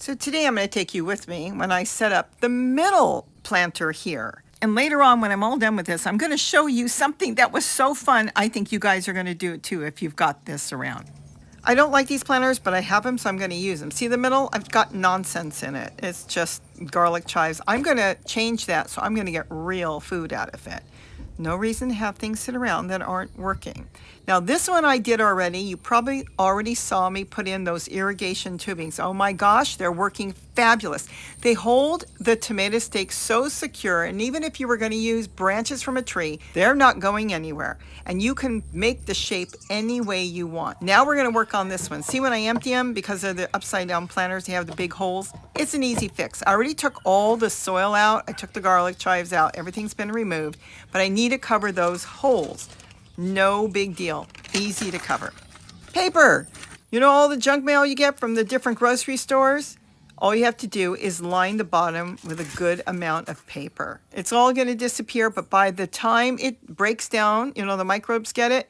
So today I'm going to take you with me when I set up the middle planter here. And later on, when I'm all done with this, I'm going to show you something that was so fun. I think you guys are going to do it too if you've got this around. I don't like these planters, but I have them, so I'm going to use them. See the middle? I've got nonsense in it. It's just garlic chives. I'm going to change that, so I'm going to get real food out of it. No reason to have things sit around that aren't working. Now this one I did already. You probably already saw me put in those irrigation tubings. Oh my gosh, they're working fabulous. They hold the tomato stakes so secure, and even if you were going to use branches from a tree, they're not going anywhere. And you can make the shape any way you want. Now we're going to work on this one. See, when I empty them, because of the upside down planters, they have the big holes. It's an easy fix. I already took all the soil out. I took the garlic chives out. Everything's been removed, but I need to cover those holes. No big deal. Easy to cover. Paper. You know all the junk mail you get from the different grocery stores? All you have to do is line the bottom with a good amount of paper. It's all going to disappear, but by the time it breaks down, the microbes get it.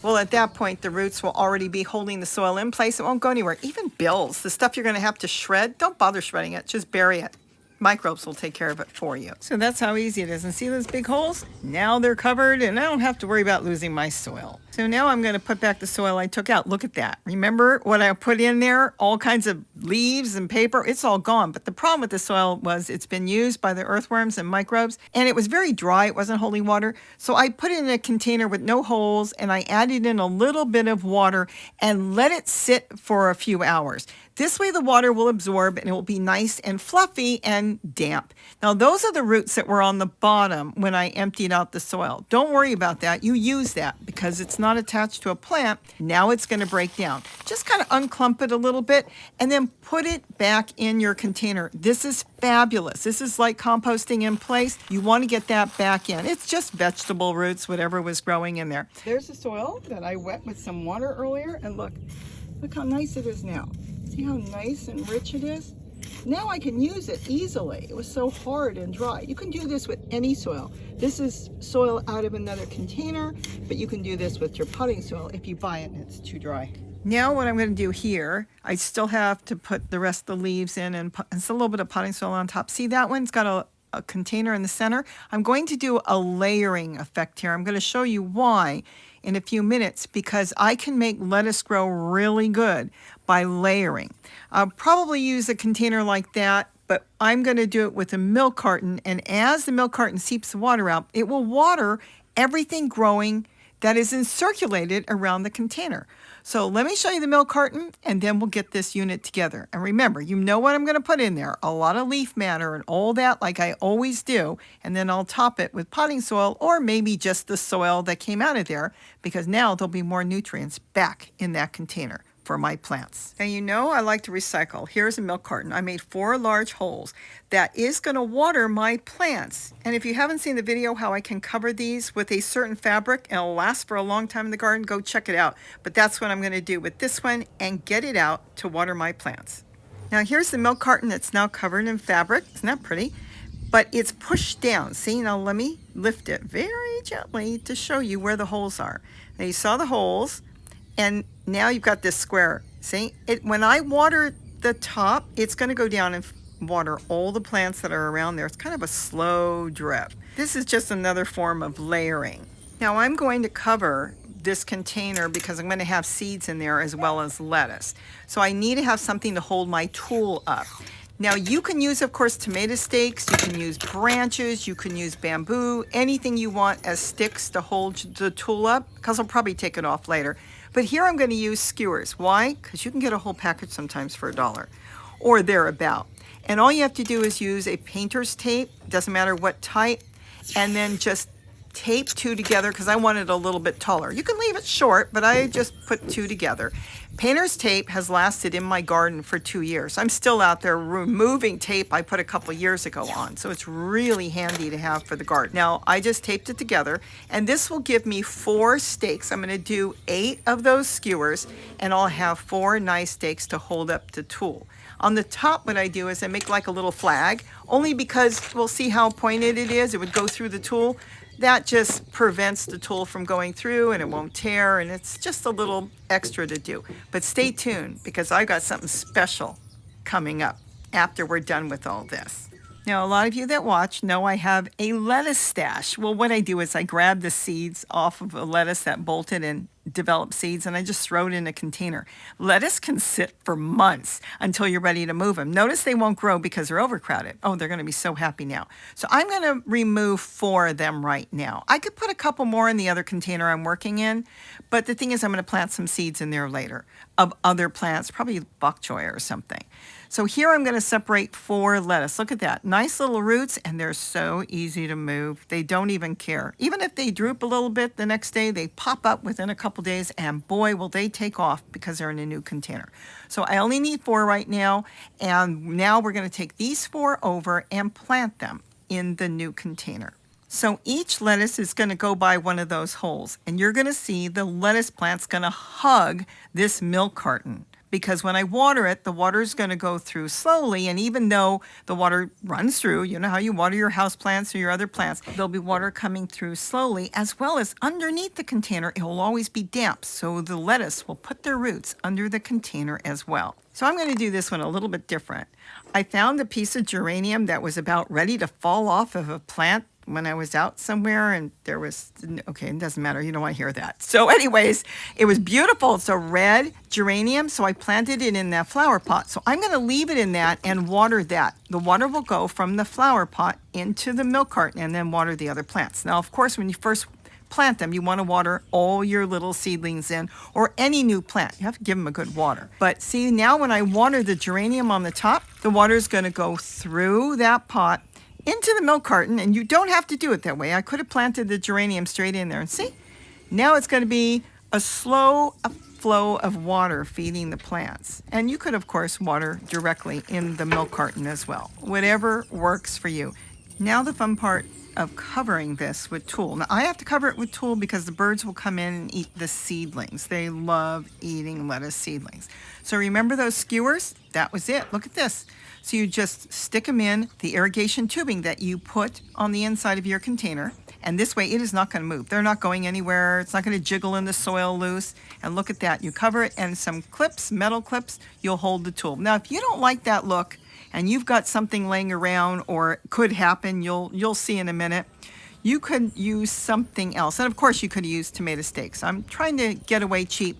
Well, at that point, the roots will already be holding the soil in place. It won't go anywhere. Even bills, the stuff you're going to have to shred, don't bother shredding it. Just bury it. Microbes will take care of it for you. So that's how easy it is. And see those big holes? Now they're covered and I don't have to worry about losing my soil. So now I'm going to put back the soil I took out. Look at that. Remember what I put in there? All kinds of leaves and paper. It's all gone. But the problem with the soil was it's been used by the earthworms and microbes, and it was very dry. It wasn't holding water. So I put it in a container with no holes, and I added in a little bit of water and let it sit for a few hours. This way the water will absorb and it will be nice and fluffy and damp. Now those are the roots that were on the bottom when I emptied out the soil. Don't worry about that. You use that because it's not attached to a plant. Now it's going to break down. Just kind of unclump it a little bit and then put it back in your container. This is fabulous. This is like composting in place. You want to get that back in. It's just vegetable roots, whatever was growing in there. There's the soil that I wet with some water earlier, and look how nice it is now. See how nice and rich it is? Now I can use it easily. It was so hard and dry. You can do this with any soil. This is soil out of another container, but you can do this with your potting soil if you buy it and it's too dry. Now what I'm going to do here, I still have to put the rest of the leaves in and a little bit of potting soil on top. See, that one's got a container in the center. I'm going to do a layering effect here. I'm going to show you why in a few minutes, because I can make lettuce grow really good by layering. I'll probably use a container like that, but I'm going to do it with a milk carton, and as the milk carton seeps the water out, it will water everything growing that is circulated around the container. So let me show you the milk carton, and then we'll get this unit together. And remember, you know what I'm going to put in there. A lot of leaf matter and all that, like I always do. And then I'll top it with potting soil, or maybe just the soil that came out of there, because now there'll be more nutrients back in that container for my plants. And I like to recycle. Here's a milk carton. I made 4 large holes. That is going to water my plants. And if you haven't seen the video how I can cover these with a certain fabric and it'll last for a long time in the garden, go check it out. But that's what I'm going to do with this one and get it out to water my plants. Now here's the milk carton that's now covered in fabric. Isn't that pretty? But it's pushed down. See, now let me lift it very gently to show you where the holes are. Now you saw the holes. And now you've got this square. See, when I water the top, it's going to go down and water all the plants that are around there. It's kind of a slow drip. This is just another form of layering. Now I'm going to cover this container because I'm going to have seeds in there as well as lettuce. So I need to have something to hold my tool up. Now you can use, of course, tomato stakes, you can use branches, you can use bamboo, anything you want as sticks to hold the tool up, because I'll probably take it off later. But here I'm going to use skewers. Why? Because you can get a whole package sometimes for $1 or thereabout. And all you have to do is use a painter's tape, doesn't matter what type, and then just tape 2 together, because I want it a little bit taller. You can leave it short, but I just put 2 together. Painter's tape has lasted in my garden for 2 years. I'm still out there removing tape I put a couple years ago on, so it's really handy to have for the garden. Now I just taped it together, and this will give me 4 stakes. I'm going to do 8 of those skewers, and I'll have 4 nice stakes to hold up the tool. On the top, what I do is I make like a little flag, only because we'll see how pointed it is. It would go through the tool. That just prevents the tool from going through and it won't tear, and it's just a little extra to do. But stay tuned, because I got something special coming up. after we're done with all this. Now, a lot of you that watch know I have a lettuce stash. Well, what I do is I grab the seeds off of a lettuce that bolted and developed seeds, and I just throw it in a container. Lettuce can sit for months until you're ready to move them. Notice they won't grow because they're overcrowded. Oh, they're going to be so happy now. So I'm going to remove 4 of them right now. I could put a couple more in the other container I'm working in, but the thing is I'm going to plant some seeds in there later of other plants, probably bok choy or something. So here I'm going to separate 4 lettuce. Look at that. Nice little roots, and they're so easy to move. They don't even care. Even if they droop a little bit the next day, they pop up within a couple days, and boy, will they take off because they're in a new container. So I only need 4 right now, and now we're going to take these 4 over and plant them in the new container. So each lettuce is going to go by one of those holes, and you're going to see the lettuce plant's going to hug this milk carton. Because when I water it, the water is going to go through slowly. And even though the water runs through, you know how you water your house plants or your other plants, there'll be water coming through slowly, as well as underneath the container, it will always be damp. So the lettuce will put their roots under the container as well. So I'm going to do this one a little bit different. I found a piece of geranium that was about ready to fall off of a plant when I was out somewhere, and there was, okay, it doesn't matter. You don't want to hear that. So anyways, it was beautiful. It's a red geranium. So I planted it in that flower pot. So I'm going to leave it in that and water that. The water will go from the flower pot into the milk carton and then water the other plants. Now, of course, when you first plant them, you want to water all your little seedlings in, or any new plant. You have to give them a good water. But see, now when I water the geranium on the top, the water is going to go through that pot into the milk carton, and you don't have to do it that way. I could have planted the geranium straight in there, and see, now it's going to be a slow flow of water feeding the plants. And you could, of course, water directly in the milk carton as well. Whatever works for you. Now the fun part of covering this with tulle. Now I have to cover it with tulle because the birds will come in and eat the seedlings. They love eating lettuce seedlings. So remember those skewers? That was it. Look at this. So you just stick them in the irrigation tubing that you put on the inside of your container. And this way it is not going to move. They're not going anywhere. It's not going to jiggle in the soil loose. And look at that. You cover it, and some clips, metal clips, you'll hold the tulle. Now if you don't like that look and you've got something laying around, or it could happen, you'll see in a minute, you could use something else. And of course you could use tomato stakes. I'm trying to get away cheap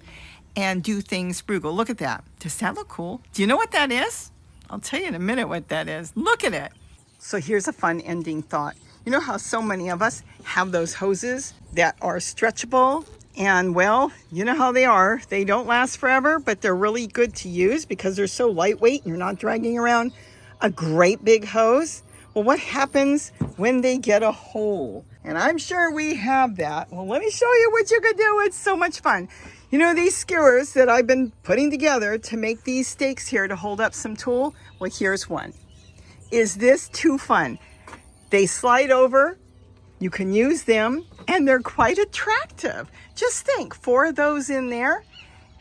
and do things frugal. Look at that. Does that look cool? Do you know what that is? I'll tell you in a minute what that is. Look at it. So here's a fun ending thought. You know how so many of us have those hoses that are stretchable? And well, you know how they are. They don't last forever, but they're really good to use because they're so lightweight and you're not dragging around a great big hose. Well, what happens when they get a hole? And I'm sure we have that. Well, let me show you what you could do. It's so much fun. You know these skewers that I've been putting together to make these stakes here to hold up some tulle? Well, here's one. Is this too fun? They slide over, you can use them, and they're quite attractive. Just think, 4 of those in there,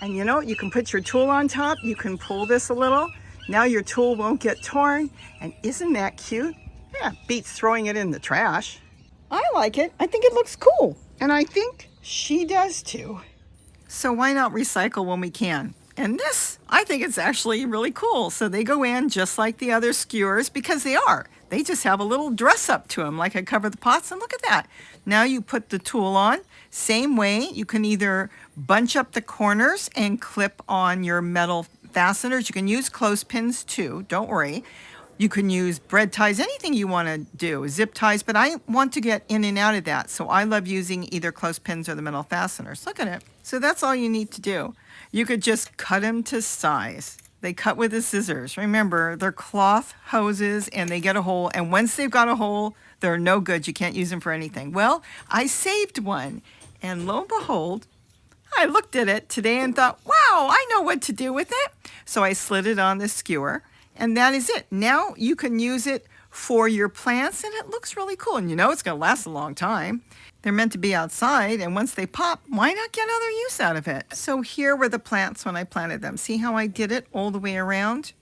and you know, you can put your tulle on top, you can pull this a little. Now your tulle won't get torn, and isn't that cute? Yeah, beats throwing it in the trash. I like it. I think it looks cool, and I think she does too. So why not recycle when we can? And this, I think it's actually really cool. So they go in just like the other skewers because they are. They just have a little dress up to them, like I cover the pots, and look at that. Now you put the tulle on. Same way, you can either bunch up the corners and clip on your metal fasteners. You can use clothespins too, don't worry. You can use bread ties, anything you want to do, zip ties, but I want to get in and out of that. So I love using either clothespins or the metal fasteners. Look at it. So that's all you need to do. You could just cut them to size. They cut with the scissors. Remember, they're cloth hoses and they get a hole. And once they've got a hole, they're no good. You can't use them for anything. Well, I saved one. And lo and behold, I looked at it today and thought, wow, I know what to do with it. So I slid it on the skewer. And that is it. Now you can use it for your plants, and it looks really cool. And you know it's going to last a long time. They're meant to be outside, and once they pop, why not get other use out of it? So here were the plants when I planted them. See how I did it all the way around?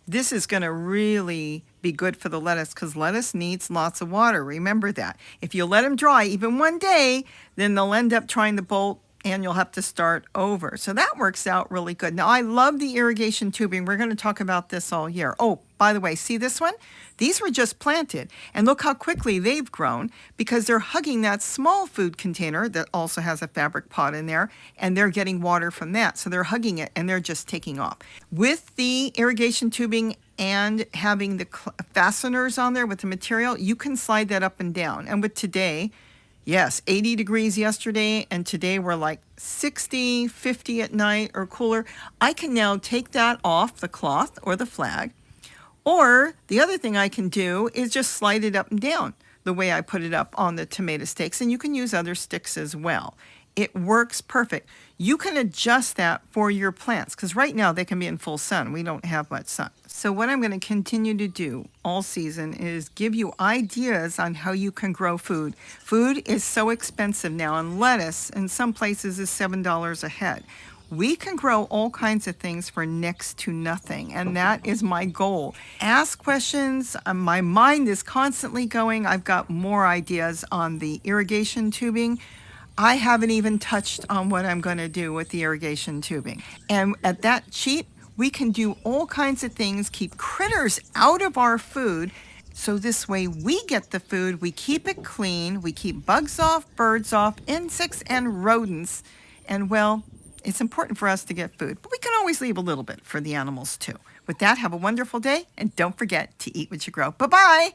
This is going to really be good for the lettuce because lettuce needs lots of water. Remember that. If you let them dry even one day, then they'll end up trying to bolt and you'll have to start over. So that works out really good. Now, I love the irrigation tubing. We're going to talk about this all year. Oh, By the way, see this one? These were just planted, and look how quickly they've grown because they're hugging that small food container that also has a fabric pot in there, and they're getting water from that. So they're hugging it, and they're just taking off. With the irrigation tubing and having the fasteners on there with the material, you can slide that up and down. And with today, yes, 80 degrees yesterday, and today we're like 60, 50 at night or cooler. I can now take that off the cloth or the flag. Or the other thing I can do is just slide it up and down the way I put it up on the tomato stakes, and you can use other sticks as well. It works perfect. You can adjust that for your plants because right now they can be in full sun. We don't have much sun. So what I'm going to continue to do all season is give you ideas on how you can grow food. Food is so expensive now, and lettuce in some places is $7 a head. We can grow all kinds of things for next to nothing, and that is my goal. Ask questions. My mind is constantly going. I've got more ideas on the irrigation tubing. I haven't even touched on what I'm going to do with the irrigation tubing. And at that sheet, we can do all kinds of things, keep critters out of our food. So this way we get the food, we keep it clean, we keep bugs off, birds off, insects and rodents. And well, it's important for us to get food, but we can always leave a little bit for the animals too. With that, have a wonderful day, and don't forget to eat what you grow. Bye-bye.